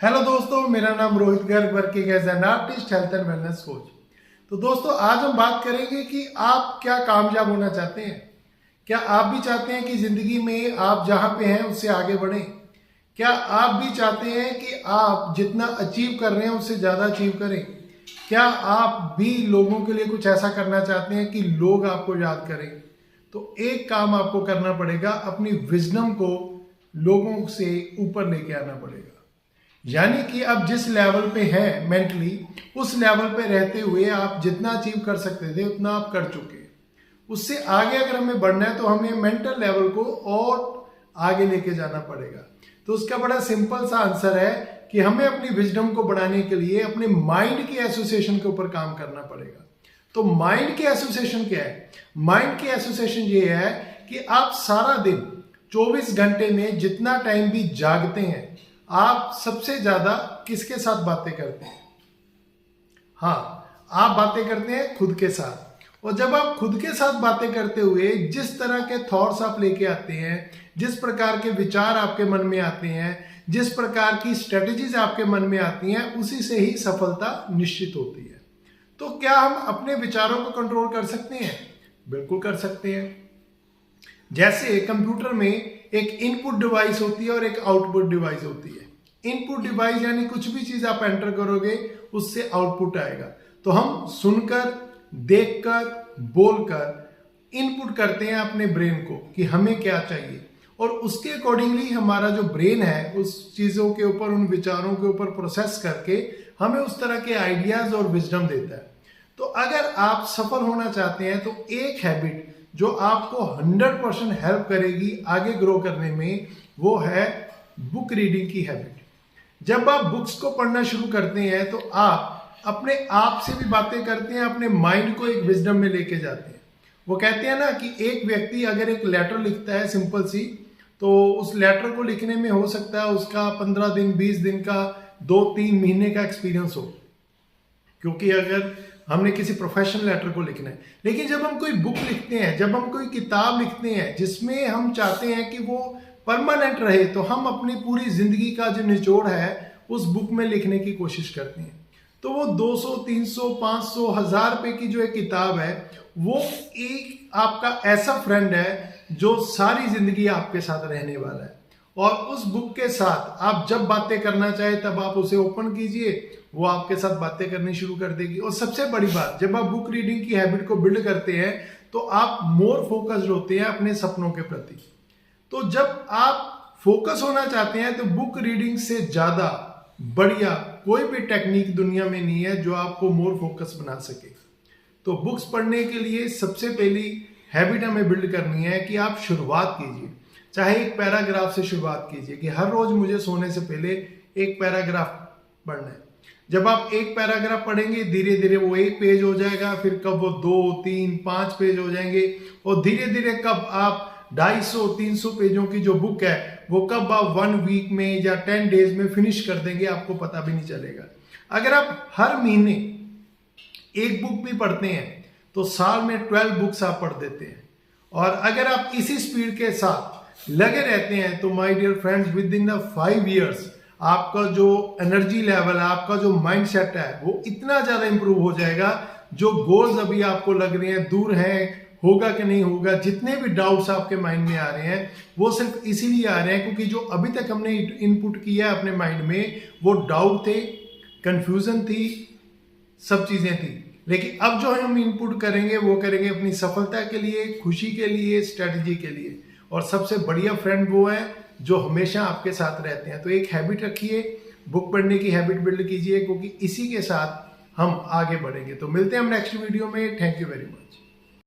Hello दोस्तों, मेरा नाम Rohit Garg, working as an artist, health and wellness coach. तो दोस्तों, आज हम बात करेंगे कि आप क्या कामयाब होना चाहते हैं। क्या आप भी चाहते हैं कि जिंदगी में आप जहां पे हैं उससे आगे बढ़ें? क्या आप भी चाहते हैं कि आप जितना अचीव कर रहे हैं उससे ज्यादा अचीव करें? क्या आप भी लोगों के लिए कुछ ऐसा करना चाहते हैं कि लोग आपको याद करें? तो एक काम आपको करना पड़ेगा, अपनी विजडम को लोगों से ऊपर लेके आना पड़ेगा। यानी कि आप जिस लेवल पे हैं मेंटली, उस लेवल पे रहते हुए आप जितना अचीव कर सकते थे उतना आप कर चुके हैं। उससे आगे अगर हमें बढ़ना है तो हमें मेंटल लेवल को और आगे लेके जाना पड़ेगा। तो उसका बड़ा सिंपल सा आंसर है कि हमें अपनी विजडम को बढ़ाने के लिए अपने माइंड की एसोसिएशन के ऊपर काम करना पड़ेगा। तो माइंड की एसोसिएशन क्या है? माइंड की एसोसिएशन ये है कि आप सारा दिन 24 घंटे में जितना टाइम भी जागते हैं, आप सबसे ज्यादा किसके साथ बातें करते हैं? हाँ, आप बातें करते हैं खुद के साथ। और जब आप खुद के साथ बातें करते हुए जिस तरह के थॉट्स आप लेके आते हैं, जिस प्रकार के विचार आपके मन में आते हैं, जिस प्रकार की स्ट्रेटजीज आपके मन में आती हैं, उसी से ही सफलता निश्चित होती है। तो क्या हम अपने विचारों को कंट्रोल कर सकते हैं? बिल्कुल कर सकते हैं। जैसे कंप्यूटर में एक इनपुट डिवाइस होती है और एक आउटपुट डिवाइस होती है। इनपुट डिवाइस यानी कुछ भी चीज आप एंटर करोगे उससे आउटपुट आएगा। तो हम सुनकर, देखकर, बोलकर इनपुट करते हैं अपने ब्रेन को कि हमें क्या चाहिए, और उसके अकॉर्डिंगली हमारा जो ब्रेन है उस चीजों के ऊपर, उन विचारों के ऊपर प्रोसेस करके हमें उस तरह के आइडियाज और विजडम देता है। तो अगर आप सफल होना चाहते हैं तो एक हैबिट जो आपको 100% हेल्प करेगी आगे ग्रो करने में, वो है बुक रीडिंग की हैबिट। जब आप बुक्स को पढ़ना शुरू करते हैं तो आप अपने आप से भी बातें करते हैं, अपने माइंड को एक विजडम में लेके जाते हैं। वो कहते हैं ना कि एक व्यक्ति अगर एक लेटर लिखता है सिंपल सी, तो उस लेटर को लिखने में हो सकता है उसका 15 दिन, 20 दिन का, 2-3 महीने का एक्सपीरियंस हो, क्योंकि अगर हमने किसी प्रोफेशनल लेटर को लिखना है। लेकिन जब हम कोई बुक लिखते हैं, जब हम कोई किताब लिखते हैं जिसमें हम चाहते हैं कि वो परमानेंट रहे, तो हम अपनी पूरी जिंदगी का जो निचोड़ है उस बुक में लिखने की कोशिश करते हैं। तो वो 200, 300, 500, 1000 रुपए की जो एक किताब है, वो एक आपका ऐसा फ्रेंड है जो सारी जिंदगी आपके साथ रहने वाला है। और उस बुक के साथ आप जब बातें करना चाहे तब आप उसे ओपन कीजिए, वो आपके साथ बातें करनी शुरू कर देगी। और सबसे बड़ी बात, जब आप बुक रीडिंग की हैबिट को बिल्ड करते हैं तो आप मोर फोकस्ड होते हैं अपने सपनों के प्रति। तो जब आप फोकस होना चाहते हैं तो बुक रीडिंग से ज्यादा बढ़िया कोई भी टेक्निक दुनिया में नहीं है जो आपको मोर फोकस बना सके। तो बुक्स पढ़ने के लिए सबसे पहली हैबिट हमें बिल्ड करनी है कि आप शुरुआत कीजिए। चाहे एक पैराग्राफ से शुरुआत कीजिए कि हर रोज मुझे सोने से पहले एक पैराग्राफ पढ़ना है। जब आप एक पैराग्राफ पढ़ेंगे, धीरे धीरे वो एक पेज हो जाएगा, फिर कब वो 2, 3, 5 पेज हो जाएंगे, और धीरे धीरे कब आप 250-300 पेजों की जो बुक है वो कब आप 1 वीक में या 10 डेज में फिनिश कर देंगे, आपको पता भी नहीं चलेगा। अगर आप हर महीने एक बुक भी पढ़ते हैं तो साल में 12 बुक्स आप पढ़ देते हैं। और अगर आप इसी स्पीड के साथ लगे रहते हैं तो my dear friends, within 5 years आपका जो एनर्जी लेवल है, आपका जो माइंड सेट है, वो इतना ज्यादा इंप्रूव हो जाएगा। जो गोल्स अभी आपको लग रहे हैं दूर हैं, होगा कि नहीं होगा, जितने भी डाउट्स आपके माइंड में आ रहे हैं, वो सिर्फ इसीलिए आ रहे हैं क्योंकि जो अभी तक हमने इनपुट किया है अपने माइंड में, वो डाउट थे, कंफ्यूजन थी, सब चीजें थी। लेकिन अब जो हम इनपुट करेंगे वो करेंगे अपनी सफलता के लिए, खुशी के लिए, स्ट्रेटजी के लिए। और सबसे बढ़िया फ्रेंड वो है जो हमेशा आपके साथ रहते हैं। तो एक हैबिट रखिए, बुक पढ़ने की हैबिट बिल्ड कीजिए, क्योंकि इसी के साथ हम आगे बढ़ेंगे। तो मिलते हैं हम नेक्स्ट वीडियो में। Thank you very much.